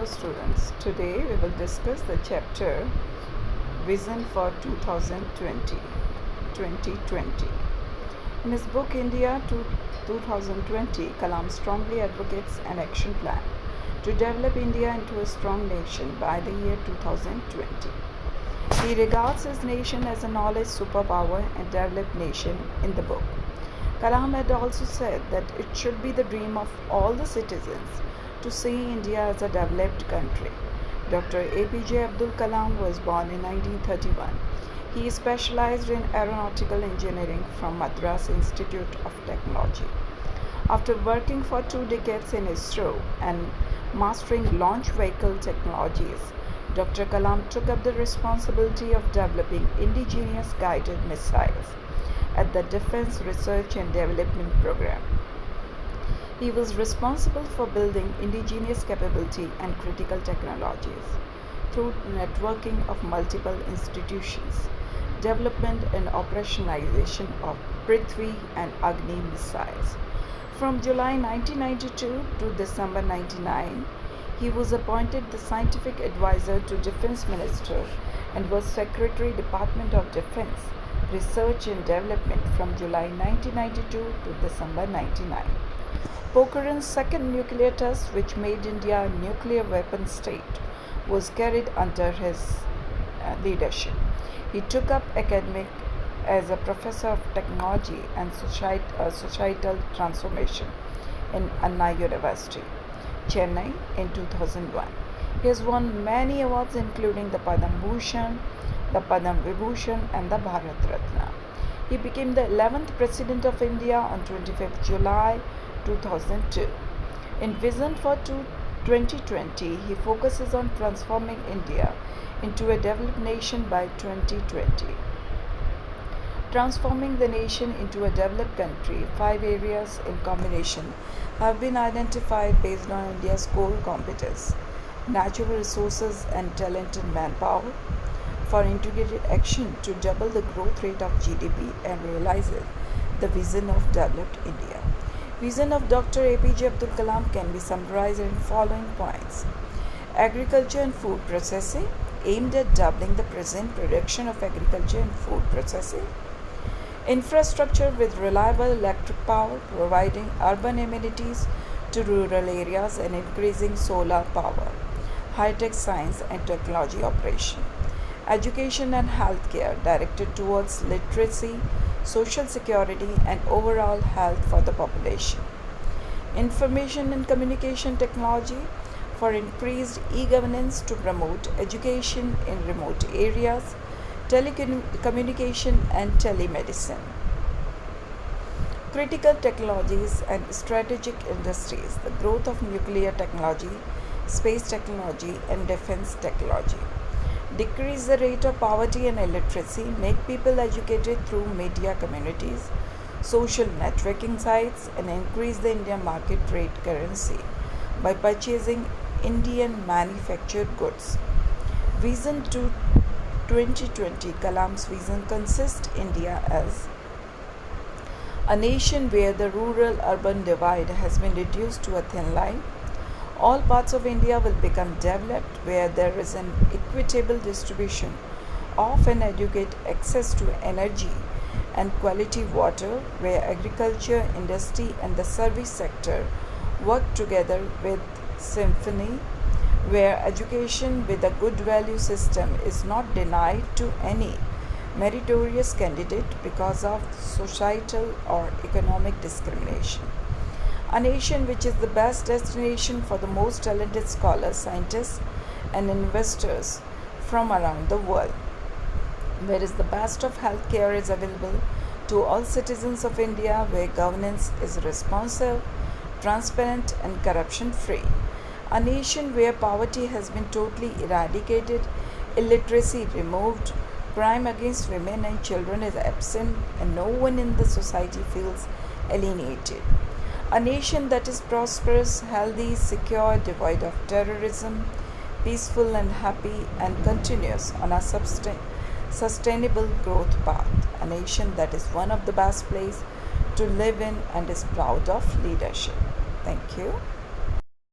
students. Today we will discuss the chapter Vision for 2020. In his book India 2020, Kalam strongly advocates an action plan to develop India into a strong nation by the year 2020. He regards his nation as a knowledge superpower and developed nation in the book. Kalam had also said that it should be the dream of all the citizens to see India as a developed country. Dr. APJ Abdul Kalam was born in 1931. He specialized in aeronautical engineering from Madras Institute of Technology. After working for 2 decades in ISRO and mastering launch vehicle technologies, Dr. Kalam took up the responsibility of developing indigenous guided missiles at the Defense Research and Development Program. He was responsible for building indigenous capability and critical technologies through networking of multiple institutions, development and operationalization of Prithvi and Agni missiles. From July 1992 to December 1999, he was appointed the scientific advisor to Defense Minister and was Secretary Department of Defense, Research and Development from July 1992 to December 1999. Pokhran's second nuclear test, which made India a nuclear weapon state, was carried under his leadership. He took up academic as a professor of technology and societal transformation in Anna University, Chennai in 2001. He has won many awards including the Padma Bhushan, the Padma Vibhushan and the Bharat Ratna. He became the 11th President of India on 25th July 2002. In Vision for 2020, he focuses on transforming India into a developed nation by 2020. Transforming the nation into a developed country, 5 areas in combination have been identified based on India's core competence, natural resources and talented manpower, for integrated action to double the growth rate of GDP and realizes the vision of developed India. Vision of Dr. APJ Abdul Kalam can be summarized in following points. Agriculture and food processing, aimed at doubling the present production of agriculture and food processing. Infrastructure with reliable electric power, providing urban amenities to rural areas and increasing solar power. High-tech science and technology operation. Education and healthcare directed towards literacy, social security and overall health for the population. Information and communication technology for increased e-governance to promote education in remote areas, telecommunication and telemedicine. Critical technologies and strategic industries, the growth of nuclear technology, space technology and defense technology. Decrease the rate of poverty and illiteracy, make people educated through media communities, social networking sites, and increase the Indian market rate currency by purchasing Indian manufactured goods. Vision to 2020, Kalam's vision consists India as a nation where the rural-urban divide has been reduced to a thin line. All parts of India will become developed where there is an equitable distribution of and adequate access to energy and quality water, where agriculture, industry and the service sector work together with symphony, where education with a good value system is not denied to any meritorious candidate because of societal or economic discrimination. A nation which is the best destination for the most talented scholars, scientists and investors from around the world, whereas the best of healthcare is available to all citizens of India, where governance is responsive, transparent and corruption free. A nation where poverty has been totally eradicated, illiteracy removed, crime against women and children is absent and no one in the society feels alienated. A nation that is prosperous, healthy, secure, devoid of terrorism, peaceful and happy and continuous on a sustainable growth path. A nation that is one of the best places to live in and is proud of leadership. Thank you.